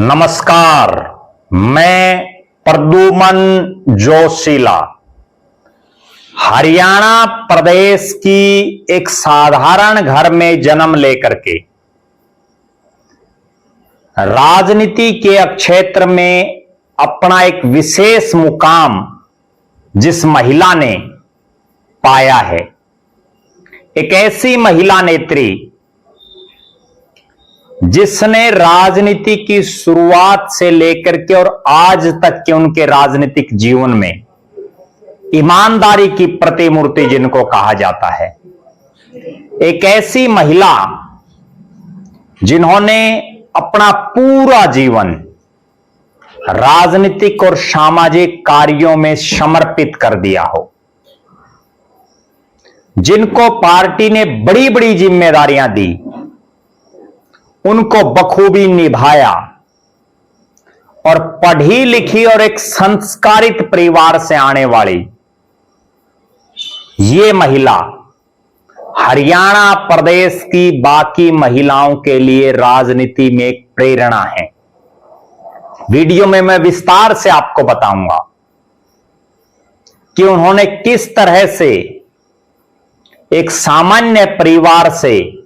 नमस्कार, मैं प्रद्युमन जोशीला हरियाणा प्रदेश की एक साधारण घर में जन्म लेकर के राजनीति के क्षेत्र में अपना एक विशेष मुकाम जिस महिला ने पाया है, एक ऐसी महिला नेत्री जिसने राजनीति की शुरुआत से लेकर के और आज तक के उनके राजनीतिक जीवन में ईमानदारी की प्रतिमूर्ति जिनको कहा जाता है, एक ऐसी महिला जिन्होंने अपना पूरा जीवन राजनीतिक और सामाजिक कार्यों में समर्पित कर दिया हो, जिनको पार्टी ने बड़ी बड़ी जिम्मेदारियां दी, उनको बखूबी निभाया और पढ़ी लिखी और एक संस्कारित परिवार से आने वाली ये महिला हरियाणा प्रदेश की बाकी महिलाओं के लिए राजनीति में एक प्रेरणा है। वीडियो में मैं विस्तार से आपको बताऊंगा कि उन्होंने किस तरह से एक सामान्य परिवार से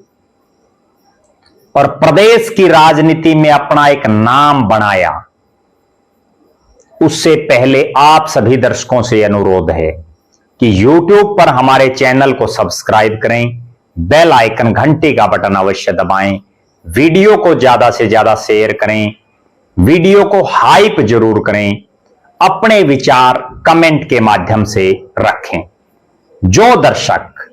और प्रदेश की राजनीति में अपना एक नाम बनाया। उससे पहले आप सभी दर्शकों से अनुरोध है कि YouTube पर हमारे चैनल को सब्सक्राइब करें, बेल आइकन घंटी का बटन अवश्य दबाएं, वीडियो को ज्यादा से ज्यादा शेयर करें, वीडियो को हाइप जरूर करें, अपने विचार कमेंट के माध्यम से रखें। जो दर्शक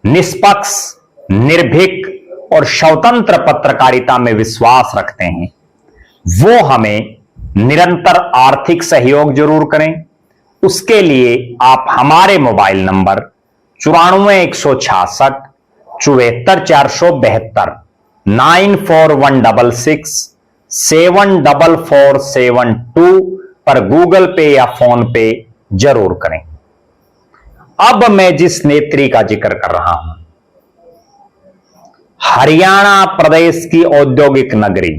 निष्पक्ष, निर्भीक और स्वतंत्र पत्रकारिता में विश्वास रखते हैं, वो हमें निरंतर आर्थिक सहयोग जरूर करें। उसके लिए आप हमारे मोबाइल नंबर 94 166 74 472 94166 74472 पर गूगल पे या फोन पे जरूर करें। अब मैं जिस नेत्री का जिक्र कर रहा हूं, हरियाणा प्रदेश की औद्योगिक नगरी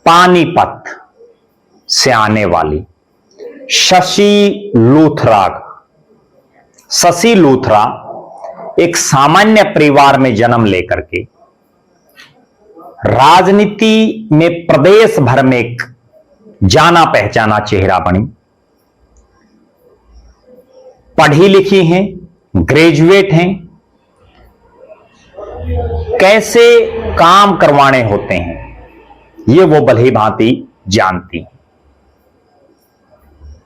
पानीपत से आने वाली शशि लूथरा। शशि लूथरा एक सामान्य परिवार में जन्म लेकर के राजनीति में प्रदेश भर में एक जाना पहचाना चेहरा बनी। पढ़ी लिखी हैं, ग्रेजुएट हैं, कैसे काम करवाने होते हैं ये वो भली भांति जानती हैं।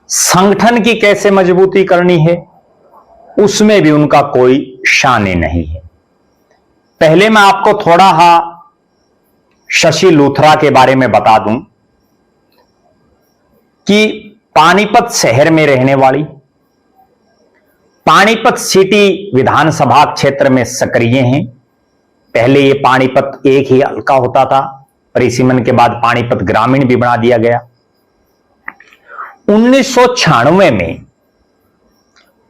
संगठन की कैसे मजबूती करनी है उसमें भी उनका कोई शाने नहीं है। पहले मैं आपको थोड़ा शशि लूथरा के बारे में बता दूं कि पानीपत शहर में रहने वाली, पानीपत सिटी विधानसभा क्षेत्र में सक्रिय हैं। पहले ये पानीपत एक ही हल्का होता था, परिसीमन के बाद पानीपत ग्रामीण भी बना दिया गया। 1996 में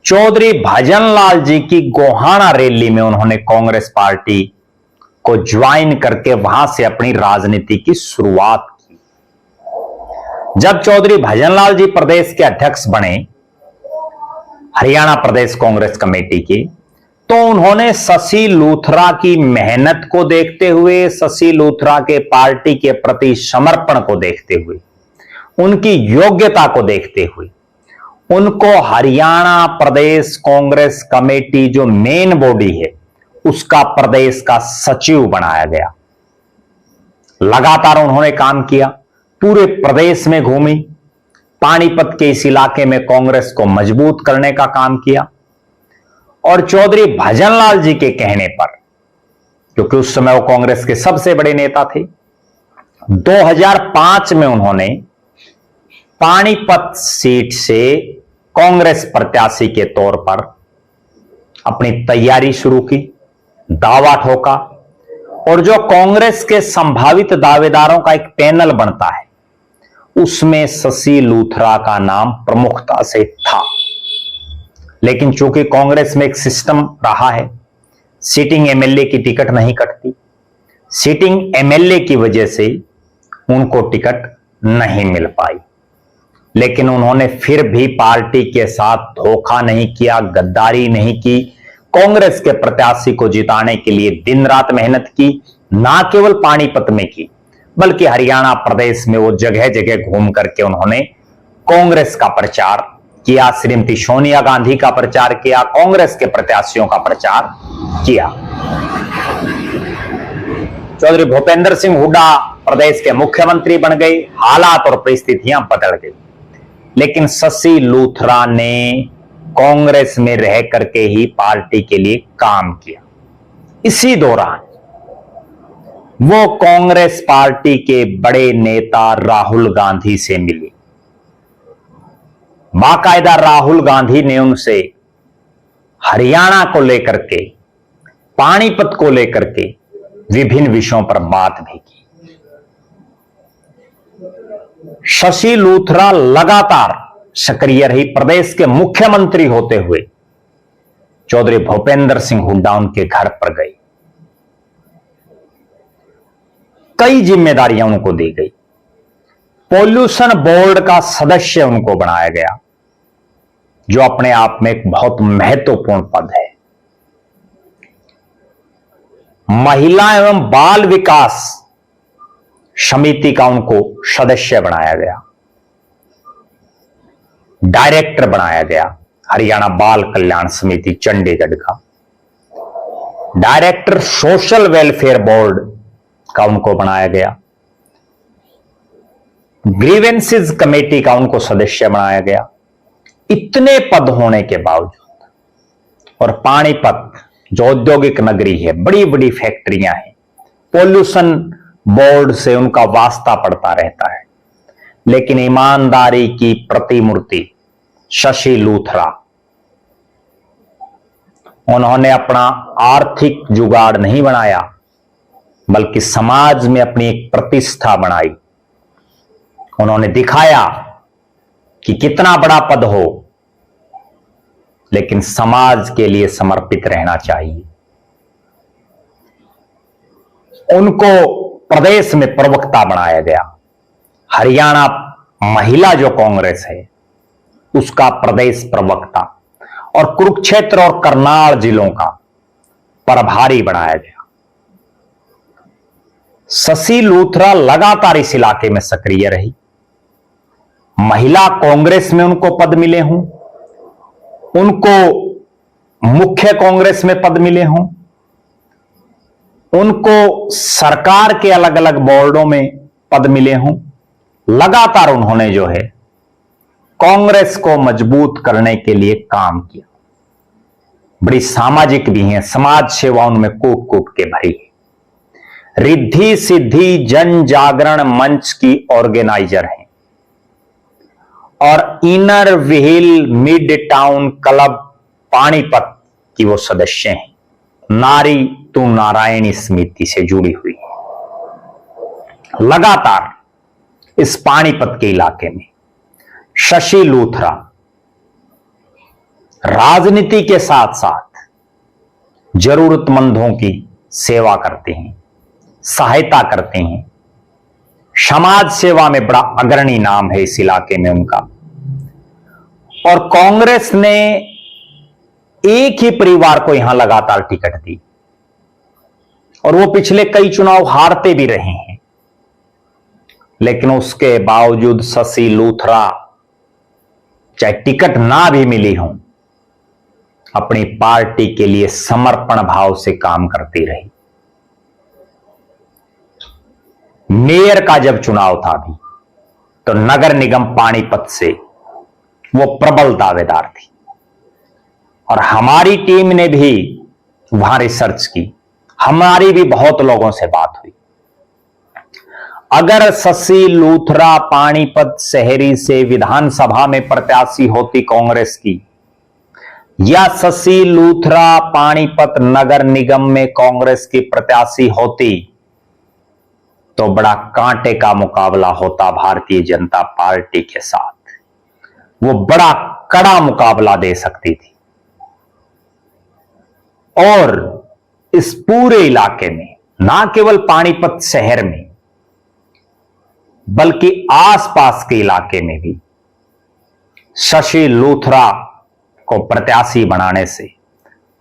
चौधरी भजनलाल जी की गोहाना रैली में उन्होंने कांग्रेस पार्टी को ज्वाइन करके वहां से अपनी राजनीति की शुरुआत की। जब चौधरी भजनलाल जी प्रदेश के अध्यक्ष बने हरियाणा प्रदेश कांग्रेस कमेटी के, तो उन्होंने शशि लूथरा की मेहनत को देखते हुए, शशि लूथरा के पार्टी के प्रति समर्पण को देखते हुए, उनकी योग्यता को देखते हुए उनको हरियाणा प्रदेश कांग्रेस कमेटी जो मेन बॉडी है उसका प्रदेश का सचिव बनाया गया। लगातार उन्होंने काम किया, पूरे प्रदेश में घूमी, पानीपत के इस इलाके में कांग्रेस को मजबूत करने का काम किया। और चौधरी भजनलाल जी के कहने पर, क्योंकि उस समय वो कांग्रेस के सबसे बड़े नेता थे, 2005 में उन्होंने पानीपत सीट से कांग्रेस प्रत्याशी के तौर पर अपनी तैयारी शुरू की, दावा ठोका और जो कांग्रेस के संभावित दावेदारों का एक पैनल बनता है उसमें शशि लूथरा का नाम प्रमुखता से था। लेकिन चूंकि कांग्रेस में एक सिस्टम रहा है, सिटिंग एमएलए की टिकट नहीं कटती, सिटिंग एमएलए की वजह से उनको टिकट नहीं मिल पाई, लेकिन उन्होंने फिर भी पार्टी के साथ धोखा नहीं किया, गद्दारी नहीं की। कांग्रेस के प्रत्याशी को जिताने के लिए दिन रात मेहनत की, ना केवल पानीपत में की बल्कि हरियाणा प्रदेश में वो जगह जगह घूम करके उन्होंने कांग्रेस का प्रचार किया, श्रीमती सोनिया गांधी का प्रचार किया, कांग्रेस के प्रत्याशियों का प्रचार किया। चौधरी भूपेंद्र सिंह हुड्डा प्रदेश के मुख्यमंत्री बन गए, हालात और परिस्थितियां बदल गई, लेकिन शशि लूथरा ने कांग्रेस में रह करके ही पार्टी के लिए काम किया। इसी दौरान वो कांग्रेस पार्टी के बड़े नेता राहुल गांधी से मिले। बाकायदा राहुल गांधी ने उनसे हरियाणा को लेकर के, पानीपत को लेकर के विभिन्न विषयों पर बात भी की। शशि लूथरा लगातार सक्रिय रही। प्रदेश के मुख्यमंत्री होते हुए चौधरी भूपेंद्र सिंह हुड्डा उनके घर पर गए, कई जिम्मेदारियां उनको दी गई। पॉल्यूशन बोर्ड का सदस्य उनको बनाया गया, जो अपने आप में एक बहुत महत्वपूर्ण पद है। महिला एवं बाल विकास समिति का उनको सदस्य बनाया गया, डायरेक्टर बनाया गया। हरियाणा बाल कल्याण समिति चंडीगढ़ का डायरेक्टर सोशल वेलफेयर बोर्ड का उनको बनाया गया, ग्रीवेंसेस कमेटी का उनको सदस्य बनाया गया। इतने पद होने के बावजूद, और पानीपत जो औद्योगिक नगरी है, बड़ी बड़ी फैक्ट्रियां हैं, पॉल्यूशन बोर्ड से उनका वास्ता पड़ता रहता है, लेकिन ईमानदारी की प्रतिमूर्ति शशि लूथरा, उन्होंने अपना आर्थिक जुगाड़ नहीं बनाया बल्कि समाज में अपनी एक प्रतिष्ठा बनाई। उन्होंने दिखाया कि कितना बड़ा पद हो लेकिन समाज के लिए समर्पित रहना चाहिए। उनको प्रदेश में प्रवक्ता बनाया गया। हरियाणा महिला जो कांग्रेस है उसका प्रदेश प्रवक्ता, और कुरुक्षेत्र और करनाल जिलों का प्रभारी बनाया गया। शशि लूथरा लगातार इस इलाके में सक्रिय रही। महिला कांग्रेस में उनको पद मिले हों, उनको मुख्य कांग्रेस में पद मिले हों, उनको सरकार के अलग अलग बोर्डों में पद मिले हों, लगातार उन्होंने जो है कांग्रेस को मजबूत करने के लिए काम किया। बड़ी सामाजिक भी हैं, समाज सेवा उनमें कूट कूट के भरी है। रिद्धि सिद्धि जन जागरण मंच की ऑर्गेनाइजर हैं और inner wheel mid town club Panipat की वो सदस्य हैं। नारी तू नारायणी समिति से जुड़ी हुई है। लगातार इस पानीपत के इलाके में शशि लूथरा राजनीति के साथ साथ जरूरतमंदों की सेवा करते हैं, सहायता करते हैं। समाज सेवा में बड़ा अग्रणी नाम है इस इलाके में उनका। और कांग्रेस ने एक ही परिवार को यहां लगातार टिकट दी और वो पिछले कई चुनाव हारते भी रहे हैं, लेकिन उसके बावजूद शशि लूथरा चाहे टिकट ना भी मिली हो, अपनी पार्टी के लिए समर्पण भाव से काम करती रही। मेयर का जब चुनाव था भी, तो नगर निगम पानीपत से वो प्रबल दावेदार थी और हमारी टीम ने भी वहां रिसर्च की, हमारी भी बहुत लोगों से बात हुई। अगर शशि लूथरा पानीपत शहरी से विधानसभा में प्रत्याशी होती कांग्रेस की, या शशि लूथरा पानीपत नगर निगम में कांग्रेस की प्रत्याशी होती, तो बड़ा कांटे का मुकाबला होता भारतीय जनता पार्टी के साथ। वो बड़ा कड़ा मुकाबला दे सकती थी और इस पूरे इलाके में, ना केवल पानीपत शहर में, बल्कि आसपास के इलाके में भी शशि लूथरा को प्रत्याशी बनाने से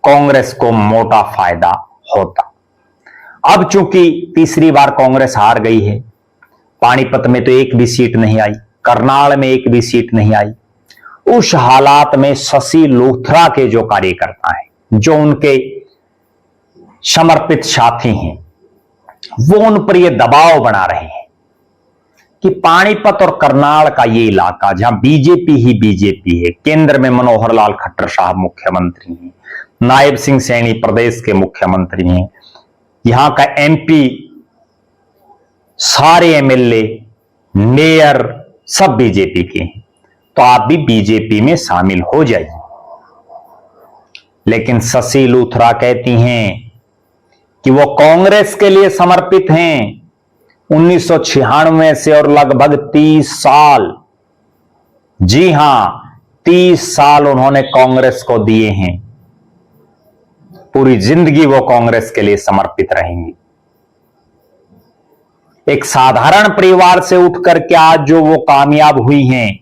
कांग्रेस को मोटा फायदा होता। अब चूंकि तीसरी बार कांग्रेस हार गई है, पानीपत में तो एक भी सीट नहीं आई, करनाल में एक भी सीट नहीं आई, उस हालात में शशि लूथरा के जो कार्यकर्ता हैं, जो उनके समर्पित साथी हैं, वो उन पर यह दबाव बना रहे हैं कि पानीपत और करनाल का ये इलाका जहां बीजेपी ही बीजेपी है, केंद्र में मनोहर लाल खट्टर साहब मुख्यमंत्री हैं, नायब सिंह सैनी प्रदेश के मुख्यमंत्री हैं, यहां का एमपी, सारे एमएलए, मेयर सब बीजेपी के हैं, तो आप भी बीजेपी में शामिल हो जाइए। लेकिन शशि लूथरा कहती हैं कि वो कांग्रेस के लिए समर्पित हैं। 1996 से और लगभग 30 साल, जी हां 30 साल उन्होंने कांग्रेस को दिए हैं। पूरी जिंदगी वो कांग्रेस के लिए समर्पित रहेंगी। एक साधारण परिवार से उठकर के आज जो वो कामयाब हुई हैं,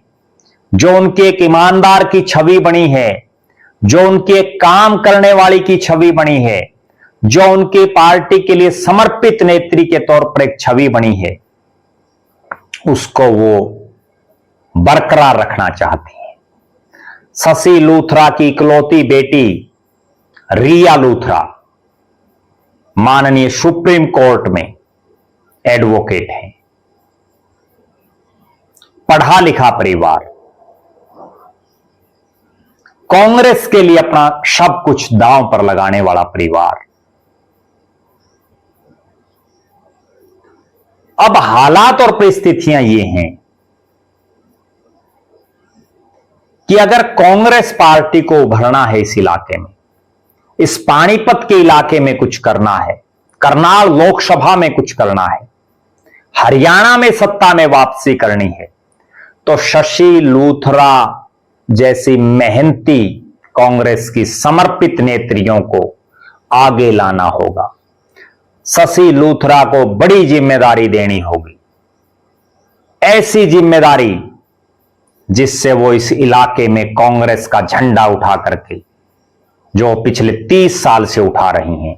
जो उनके एक ईमानदार की छवि बनी है, जो उनके एक काम करने वाली की छवि बनी है, जो उनकी पार्टी के लिए समर्पित नेत्री के तौर पर एक छवि बनी है, उसको वो बरकरार रखना चाहती हैं। शशि लूथरा की इकलौती बेटी रिया लूथरा माननीय सुप्रीम कोर्ट में एडवोकेट हैं। पढ़ा लिखा परिवार, कांग्रेस के लिए अपना सब कुछ दांव पर लगाने वाला परिवार। अब हालात और परिस्थितियां ये हैं कि अगर कांग्रेस पार्टी को उभरना है इस इलाके में, इस पानीपत के इलाके में कुछ करना है, करनाल लोकसभा में कुछ करना है, हरियाणा में सत्ता में वापसी करनी है, तो शशि लूथरा जैसी मेहनती कांग्रेस की समर्पित नेत्रियों को आगे लाना होगा। शशि लूथरा को बड़ी जिम्मेदारी देनी होगी, ऐसी जिम्मेदारी जिससे वो इस इलाके में कांग्रेस का झंडा उठा करके, जो पिछले 30 साल से उठा रही हैं,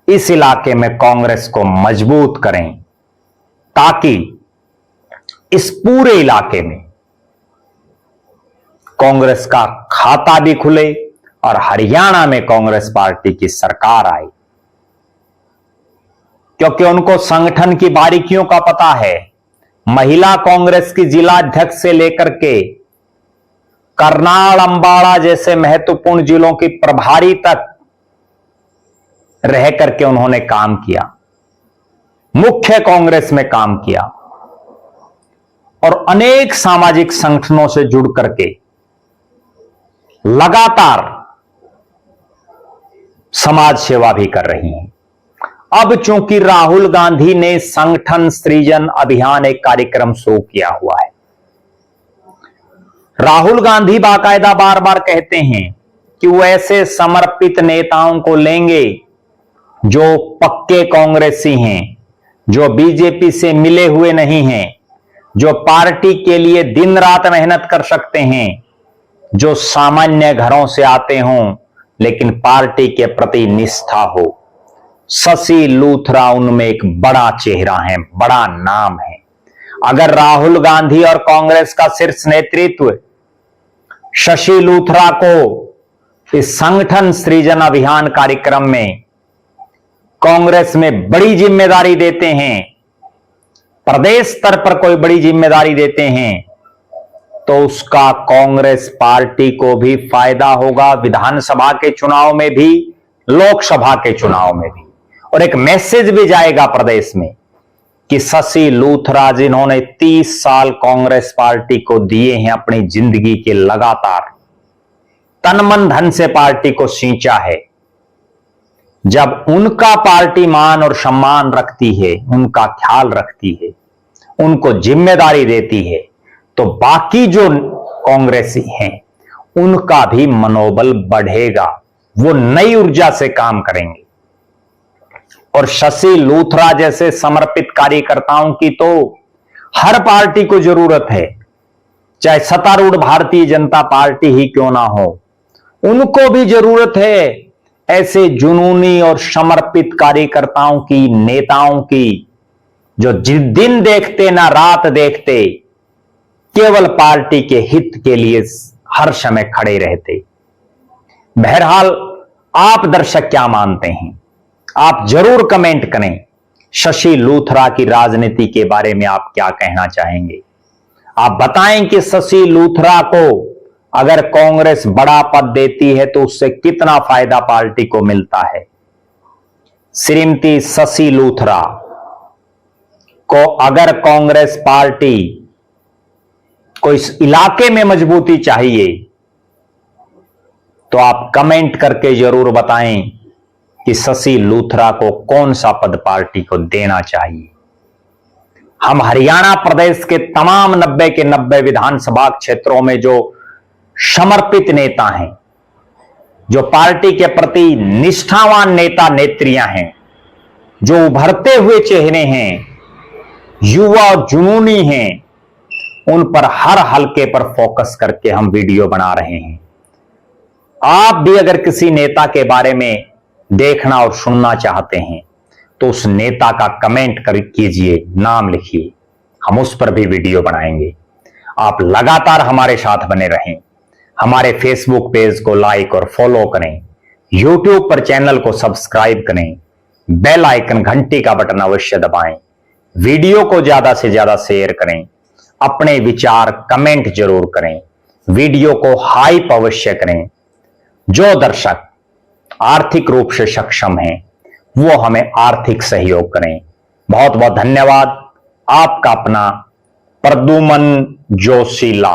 इस इलाके में कांग्रेस को मजबूत करें, ताकि इस पूरे इलाके में कांग्रेस का खाता भी खुले और हरियाणा में कांग्रेस पार्टी की सरकार आए। क्योंकि उनको संगठन की बारीकियों का पता है। महिला कांग्रेस की जिला अध्यक्ष से लेकर के करनाल, अंबाला जैसे महत्वपूर्ण जिलों की प्रभारी तक रह करके उन्होंने काम किया, मुख्य कांग्रेस में काम किया और अनेक सामाजिक संगठनों से जुड़ करके लगातार समाज सेवा भी कर रही हैं। अब चूंकि राहुल गांधी ने संगठन सृजन अभियान एक कार्यक्रम शुरू किया हुआ है, राहुल गांधी बाकायदा बार बार कहते हैं कि वो ऐसे समर्पित नेताओं को लेंगे जो पक्के कांग्रेसी हैं, जो बीजेपी से मिले हुए नहीं हैं, जो पार्टी के लिए दिन रात मेहनत कर सकते हैं, जो सामान्य घरों से आते हों लेकिन पार्टी के प्रति निष्ठा हो। शशि लूथरा उनमें एक बड़ा चेहरा है, बड़ा नाम है। अगर राहुल गांधी और कांग्रेस का शीर्ष नेतृत्व शशि लूथरा को इस संगठन सृजन अभियान कार्यक्रम में कांग्रेस में बड़ी जिम्मेदारी देते हैं, प्रदेश स्तर पर कोई बड़ी जिम्मेदारी देते हैं, तो उसका कांग्रेस पार्टी को भी फायदा होगा, विधानसभा के चुनाव में भी, लोकसभा के चुनाव में भी। और एक मैसेज भी जाएगा प्रदेश में कि शशि लूथरा जिन्होंने 30 साल कांग्रेस पार्टी को दिए हैं अपनी जिंदगी के, लगातार तन मन धन से पार्टी को सींचा है, जब उनका पार्टी मान और सम्मान रखती है, उनका ख्याल रखती है, उनको जिम्मेदारी देती है, तो बाकी जो कांग्रेसी हैं उनका भी मनोबल बढ़ेगा, वो नई ऊर्जा से काम करेंगे। और शशि लूथरा जैसे समर्पित कार्यकर्ताओं की तो हर पार्टी को जरूरत है, चाहे सत्तारूढ़ भारतीय जनता पार्टी ही क्यों ना हो, उनको भी जरूरत है ऐसे जुनूनी और समर्पित कार्यकर्ताओं की, नेताओं की, जो दिन देखते ना रात देखते, केवल पार्टी के हित के लिए हर समय खड़े रहते। बहरहाल आप दर्शक क्या मानते हैं, आप जरूर कमेंट करें। शशि लूथरा की राजनीति के बारे में आप क्या कहना चाहेंगे? आप बताएं कि शशि लूथरा को अगर कांग्रेस बड़ा पद देती है तो उससे कितना फायदा पार्टी को मिलता है। श्रीमती शशि लूथरा को अगर कांग्रेस पार्टी को इस इलाके में मजबूती चाहिए तो आप कमेंट करके जरूर बताएं कि शशि लूथरा को कौन सा पद पार्टी को देना चाहिए। हम हरियाणा प्रदेश के तमाम 90 के 90 विधानसभा क्षेत्रों में जो समर्पित नेता हैं, जो पार्टी के प्रति निष्ठावान नेता नेत्रियां हैं, जो उभरते हुए चेहरे हैं, युवा और जुनूनी हैं, उन पर हर हल्के पर फोकस करके हम वीडियो बना रहे हैं। आप भी अगर किसी नेता के बारे में देखना और सुनना चाहते हैं तो उस नेता का कमेंट कीजिए, नाम लिखिए, हम उस पर भी वीडियो बनाएंगे। आप लगातार हमारे साथ बने रहें। हमारे फेसबुक पेज को लाइक और फॉलो करें, यूट्यूब पर चैनल को सब्सक्राइब करें, बेल आइकन घंटी का बटन अवश्य दबाएं, वीडियो को ज्यादा से ज्यादा शेयर करें, अपने विचार कमेंट जरूर करें, वीडियो को हाइप अवश्य करें। जो दर्शक आर्थिक रूप से सक्षम हैं वो हमें आर्थिक सहयोग करें। बहुत बहुत धन्यवाद। आपका अपना प्रद्युमन जोशीला।